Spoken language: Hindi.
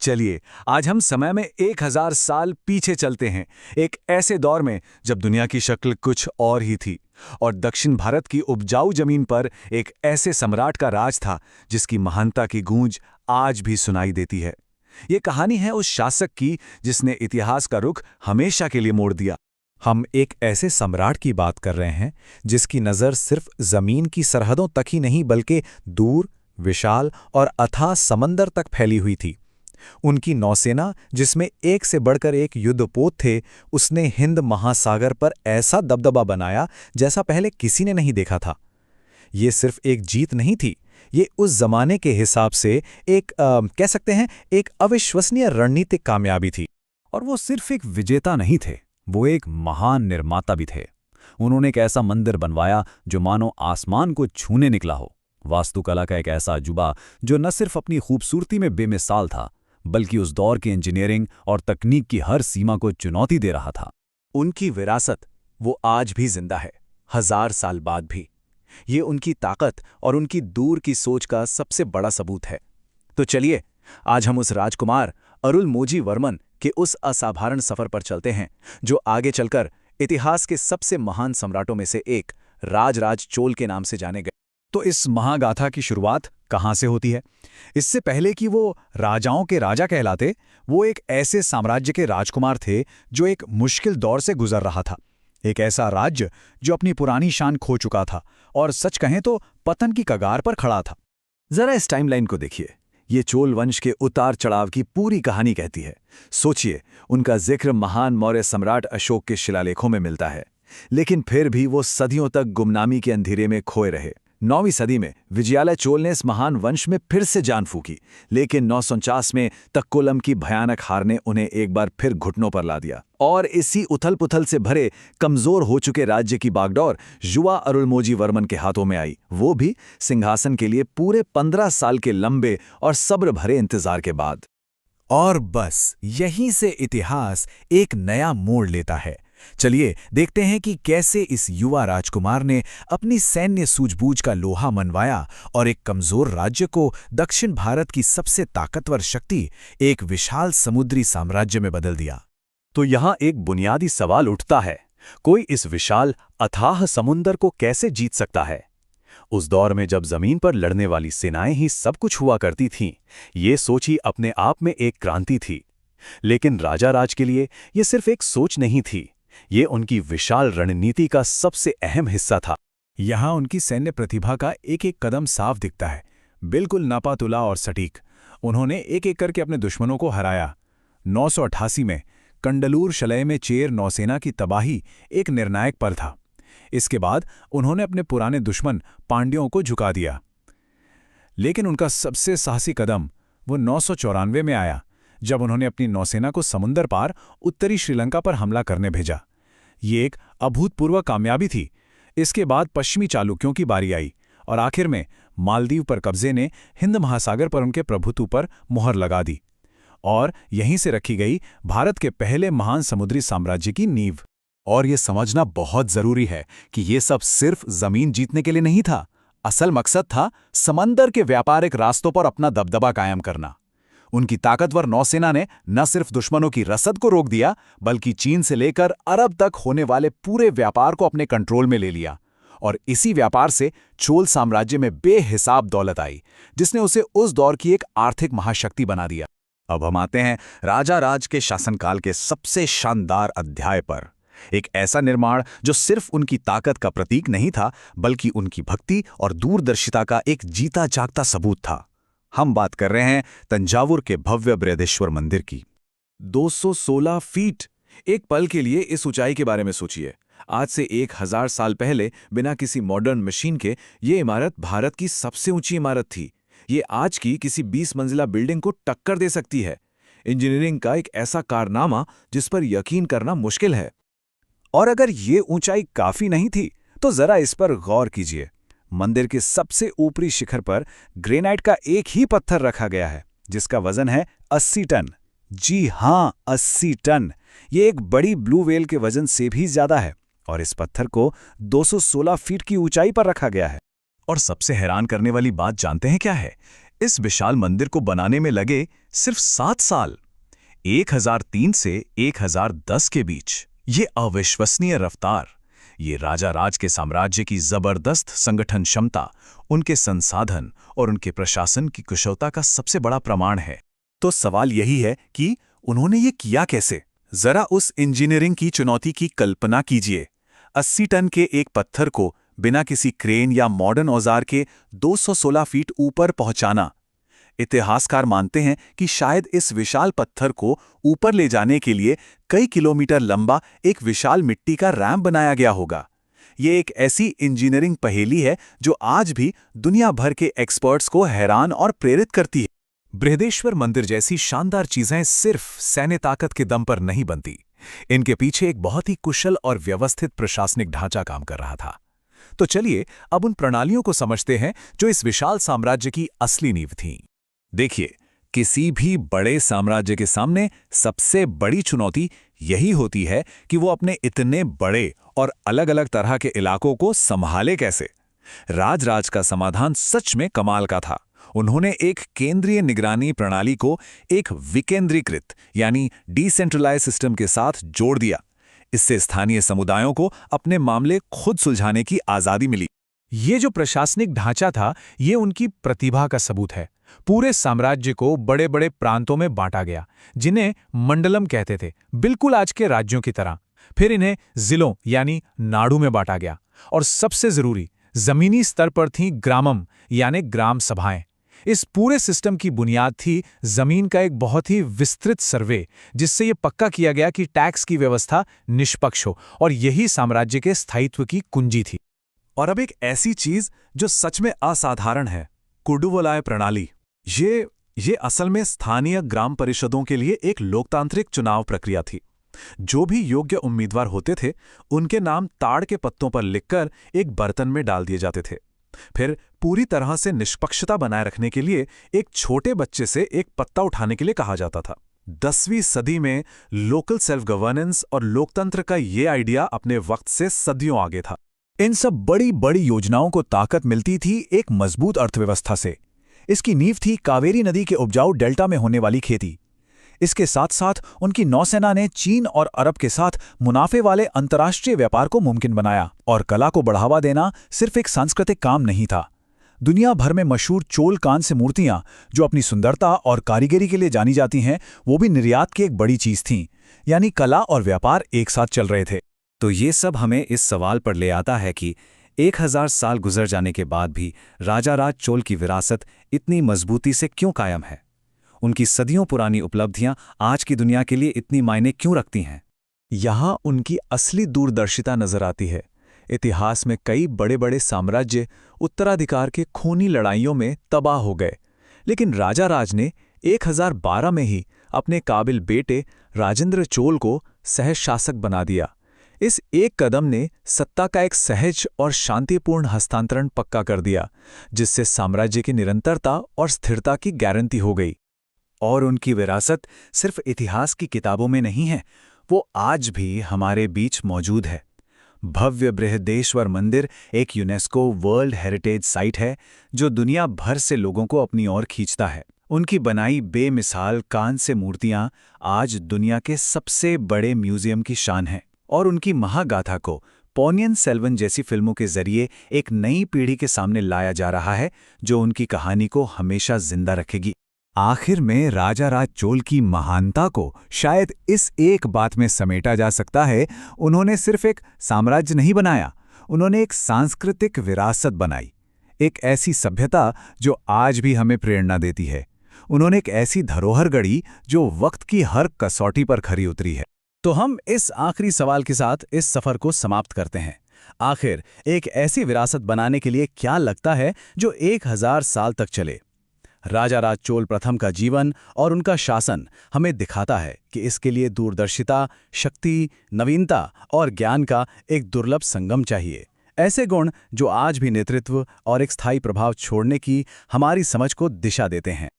चलिए, आज हम समय में 1000 साल पीछे चलते हैं, एक ऐसे दौर में जब दुनिया की शक्ल कुछ और ही थी और दक्षिण भारत की उपजाऊ जमीन पर एक ऐसे सम्राट का राज था जिसकी महानता की गूंज आज भी सुनाई देती है। ये कहानी है उस शासक की जिसने इतिहास का रुख हमेशा के लिए मोड़ दिया। हम एक ऐसे सम्राट की बात कर रहे हैं जिसकी नज़र सिर्फ जमीन की सरहदों तक ही नहीं बल्कि दूर, विशाल और अथाह समंदर तक फैली हुई थी। उनकी नौसेना, जिसमें एक से बढ़कर एक युद्धपोत थे, उसने हिंद महासागर पर ऐसा दबदबा बनाया जैसा पहले किसी ने नहीं देखा था। ये सिर्फ एक जीत नहीं थी, ये उस जमाने के हिसाब से कह सकते हैं एक अविश्वसनीय रणनीतिक कामयाबी थी। और वो सिर्फ एक विजेता नहीं थे, वो एक महान निर्माता भी थे। उन्होंने एक ऐसा मंदिर बनवाया जो मानो आसमान को छूने निकला हो। वास्तुकला का एक ऐसा अजूबा जो न सिर्फ अपनी खूबसूरती में बेमिसाल था, बल्कि उस दौर की इंजीनियरिंग और तकनीक की हर सीमा को चुनौती दे रहा था। उनकी विरासत वो आज भी जिंदा है, 1000 साल बाद भी। ये उनकी ताकत और उनकी दूर की सोच का सबसे बड़ा सबूत है। तो चलिए, आज हम उस राजकुमार अरुलमोजी वर्मन के उस असाधारण सफर पर चलते हैं जो आगे चलकर इतिहास के सबसे महान सम्राटों में से एक राजराज चोल के नाम से जाने गए। तो इस महागाथा की शुरुआत कहाँ से होती है? इससे पहले कि वो राजाओं के राजा कहलाते, वो एक ऐसे साम्राज्य के राजकुमार थे जो एक मुश्किल दौर से गुजर रहा था। एक ऐसा राज्य जो अपनी पुरानी शान खो चुका था और सच कहें तो पतन की कगार पर खड़ा था। जरा इस टाइमलाइन को देखिए, ये चोल वंश के उतार चढ़ाव की पूरी कहानी कहती है। सोचिए, उनका जिक्र महान मौर्य सम्राट अशोक के शिलालेखों में मिलता है, लेकिन फिर भी वो सदियों तक गुमनामी के अंधेरे में खोए रहे। 9वीं सदी में विजयालय चोल ने इस महान वंश में फिर से जान फूकी, लेकिन 949 में तक्कोलम की भयानक हार ने उन्हें एक बार फिर घुटनों पर ला दिया। और इसी उथल-पुथल से भरे कमजोर हो चुके राज्य की बागडोर युवा अरुलमोजी वर्मन के हाथों में आई, वो भी सिंहासन के लिए पूरे 15 साल के लंबे और सब्र भरे इंतजार के बाद। और बस यहीं से इतिहास एक नया मोड़ लेता है। चलिए देखते हैं कि कैसे इस युवा राजकुमार ने अपनी सैन्य सूझबूझ का लोहा मनवाया और एक कमजोर राज्य को दक्षिण भारत की सबसे ताकतवर शक्ति, एक विशाल समुद्री साम्राज्य में बदल दिया। तो यहाँ एक बुनियादी सवाल उठता है, कोई इस विशाल अथाह समुंदर को कैसे जीत सकता है? उस दौर में जब जमीन पर लड़ने वाली सेनाएं ही सब कुछ हुआ करती थीं, ये सोच ही अपने आप में एक क्रांति थी। लेकिन राजा राज के लिए ये सिर्फ एक सोच नहीं थी, ये उनकी विशाल रणनीति का सबसे अहम हिस्सा था। यहाँ उनकी सैन्य प्रतिभा का एक एक कदम साफ दिखता है, बिल्कुल नापातुला और सटीक। उन्होंने एक एक करके अपने दुश्मनों को हराया। 988 में कंडलूर शलय में चेर नौसेना की तबाही एक निर्णायक पल था। इसके बाद उन्होंने अपने पुराने दुश्मन पांड्यों को झुका दिया। लेकिन उनका सबसे साहसी कदम वो 994 में आया, जब उन्होंने अपनी नौसेना को समुंदर पार उत्तरी श्रीलंका पर हमला करने भेजा। ये एक अभूतपूर्व कामयाबी थी। इसके बाद पश्चिमी चालुक्यों की बारी आई और आखिर में मालदीव पर कब्जे ने हिंद महासागर पर उनके प्रभुत्व पर मुहर लगा दी और यहीं से रखी गई भारत के पहले महान समुद्री साम्राज्य की नींव। और ये समझना बहुत जरूरी है कि ये सब सिर्फ जमीन जीतने के लिए नहीं था। असल मकसद था समंदर के व्यापारिक रास्तों पर अपना दबदबा कायम करना। उनकी ताकतवर नौसेना ने न सिर्फ दुश्मनों की रसद को रोक दिया, बल्कि चीन से लेकर अरब तक होने वाले पूरे व्यापार को अपने कंट्रोल में ले लिया। और इसी व्यापार से चोल साम्राज्य में बेहिसाब दौलत आई, जिसने उसे उस दौर की एक आर्थिक महाशक्ति बना दिया। अब हम आते हैं राजा राज के शासनकाल के सबसे शानदार अध्याय पर। एक ऐसा निर्माण जो सिर्फ उनकी ताकत का प्रतीक नहीं था, बल्कि उनकी भक्ति और दूरदर्शिता का एक जीता जागता सबूत था। हम बात कर रहे हैं तंजावुर के भव्य बृहदेश्वर मंदिर की। 216 फीट! एक पल के लिए इस ऊंचाई के बारे में सोचिए। आज से 1000 साल पहले बिना किसी मॉडर्न मशीन के ये इमारत भारत की सबसे ऊंची इमारत थी। ये आज की किसी 20 मंजिला बिल्डिंग को टक्कर दे सकती है। इंजीनियरिंग का एक ऐसा कारनामा जिस पर यकीन करना मुश्किल है। और अगर ये ऊंचाई काफी नहीं थी, तो जरा इस पर गौर कीजिए। मंदिर के सबसे ऊपरी शिखर पर ग्रेनाइट का एक ही पत्थर रखा गया है, जिसका वजन है 80 टन। जी हां, 80 टन। ये एक बड़ी ब्लू व्हेल के वजन से भी ज्यादा है और इस पत्थर को 216 फीट की ऊंचाई पर रखा गया है। और सबसे हैरान करने वाली बात जानते हैं क्या है? इस विशाल मंदिर को बनाने में लगे सिर्फ 7 साल, 1003 से 1010 के बीच। ये अविश्वसनीय रफ्तार, ये राजा राज के साम्राज्य की जबरदस्त संगठन क्षमता, उनके संसाधन और उनके प्रशासन की कुशलता का सबसे बड़ा प्रमाण है। तो सवाल यही है कि उन्होंने ये किया कैसे? जरा उस इंजीनियरिंग की चुनौती की कल्पना कीजिए। 80 टन के एक पत्थर को बिना किसी क्रेन या मॉडर्न औजार के 216 फीट ऊपर पहुंचाना। इतिहासकार मानते हैं कि शायद इस विशाल पत्थर को ऊपर ले जाने के लिए कई किलोमीटर लंबा एक विशाल मिट्टी का रैंप बनाया गया होगा। ये एक ऐसी इंजीनियरिंग पहेली है जो आज भी दुनिया भर के एक्सपर्ट्स को हैरान और प्रेरित करती है। बृहदेश्वर मंदिर जैसी शानदार चीजें सिर्फ सैन्य ताकत के दम पर नहीं बनती। इनके पीछे एक बहुत ही कुशल और व्यवस्थित प्रशासनिक ढांचा काम कर रहा था। तो चलिए अब उन प्रणालियों को समझते हैं जो इस विशाल साम्राज्य की असली नींव थीं। देखिए, किसी भी बड़े साम्राज्य के सामने सबसे बड़ी चुनौती यही होती है कि वो अपने इतने बड़े और अलग-अलग तरह के इलाकों को संभाले कैसे। राज का समाधान सच में कमाल का था। उन्होंने एक केंद्रीय निगरानी प्रणाली को एक विकेंद्रीकृत यानी डिसेंट्रलाइज सिस्टम के साथ जोड़ दिया। इससे स्थानीय समुदायों को अपने मामले खुद सुलझाने की आज़ादी मिली। ये जो प्रशासनिक ढांचा था, ये उनकी प्रतिभा का सबूत है। पूरे साम्राज्य को बड़े बड़े प्रांतों में बांटा गया, जिन्हें मंडलम कहते थे, बिल्कुल आज के राज्यों की तरह। फिर इन्हें जिलों यानी नाडु में बांटा गया। और सबसे जरूरी, जमीनी स्तर पर थीं ग्रामम यानी ग्राम सभाएं। इस पूरे सिस्टम की बुनियाद थी जमीन का एक बहुत ही विस्तृत सर्वे, जिससे यह पक्का किया गया कि टैक्स की व्यवस्था निष्पक्ष हो, और यही साम्राज्य के स्थायित्व की कुंजी थी। और अब एक ऐसी चीज जो सच में असाधारण है, कुडुवलाय प्रणाली। ये असल में स्थानीय ग्राम परिषदों के लिए एक लोकतांत्रिक चुनाव प्रक्रिया थी। जो भी योग्य उम्मीदवार होते थे, उनके नाम ताड़ के पत्तों पर लिखकर एक बर्तन में डाल दिए जाते थे। फिर पूरी तरह से निष्पक्षता बनाए रखने के लिए एक छोटे बच्चे से एक पत्ता उठाने के लिए कहा जाता था। 10वीं सदी में लोकल सेल्फ गवर्नेंस और लोकतंत्र का ये आइडिया अपने वक्त से सदियों आगे था। इन सब बड़ी बड़ी योजनाओं को ताकत मिलती थी एक मजबूत अर्थव्यवस्था से। इसकी नींव थी कावेरी नदी के उपजाऊ डेल्टा में होने वाली खेती। इसके साथ साथ उनकी नौसेना ने चीन और अरब के साथ मुनाफे वाले अंतर्राष्ट्रीय व्यापार को मुमकिन बनाया। और कला को बढ़ावा देना सिर्फ एक सांस्कृतिक काम नहीं था। दुनिया भर में मशहूर चोल कांस्य मूर्तियां, जो अपनी सुंदरता और कारीगरी के लिए जानी जाती हैं, वो भी निर्यात की एक बड़ी चीज थीं। यानी कला और व्यापार एक साथ चल रहे थे। तो ये सब हमें इस सवाल पर ले आता है कि 1000 साल गुजर जाने के बाद भी राजाराज चोल की विरासत इतनी मजबूती से क्यों कायम है? उनकी सदियों पुरानी उपलब्धियां आज की दुनिया के लिए इतनी मायने क्यों रखती हैं? यहाँ उनकी असली दूरदर्शिता नजर आती है। इतिहास में कई बड़े बड़े साम्राज्य उत्तराधिकार के खूनी लड़ाइयों में तबाह हो गए, लेकिन राजाराज ने 1012 में ही अपने काबिल बेटे राजेंद्र चोल को सहज शासक बना दिया। इस एक कदम ने सत्ता का एक सहज और शांतिपूर्ण हस्तांतरण पक्का कर दिया, जिससे साम्राज्य की निरंतरता और स्थिरता की गारंटी हो गई। और उनकी विरासत सिर्फ इतिहास की किताबों में नहीं है, वो आज भी हमारे बीच मौजूद है। भव्य बृहदेश्वर मंदिर एक यूनेस्को वर्ल्ड हेरिटेज साइट है, जो दुनिया भर से लोगों को अपनी ओर खींचता है। उनकी बनाई बेमिसाल कांस्य मूर्तियां आज दुनिया के सबसे बड़े म्यूजियम की शान हैं। और उनकी महागाथा को पोनियन सेल्वन जैसी फिल्मों के जरिए एक नई पीढ़ी के सामने लाया जा रहा है, जो उनकी कहानी को हमेशा जिंदा रखेगी। आखिर में राजाराज चोल की महानता को शायद इस एक बात में समेटा जा सकता है, उन्होंने सिर्फ एक साम्राज्य नहीं बनाया, उन्होंने एक सांस्कृतिक विरासत बनाई। एक ऐसी सभ्यता जो आज भी हमें प्रेरणा देती है। उन्होंने एक ऐसी धरोहर गढ़ी जो वक्त की हर कसौटी पर खरी उतरी है। तो हम इस आखिरी सवाल के साथ इस सफर को समाप्त करते हैं। आखिर एक ऐसी विरासत बनाने के लिए क्या लगता है जो 1000 साल तक चले? राजाराज चोल प्रथम का जीवन और उनका शासन हमें दिखाता है कि इसके लिए दूरदर्शिता, शक्ति, नवीनता और ज्ञान का एक दुर्लभ संगम चाहिए। ऐसे गुण जो आज भी नेतृत्व और एक स्थायी प्रभाव छोड़ने की हमारी समझ को दिशा देते हैं।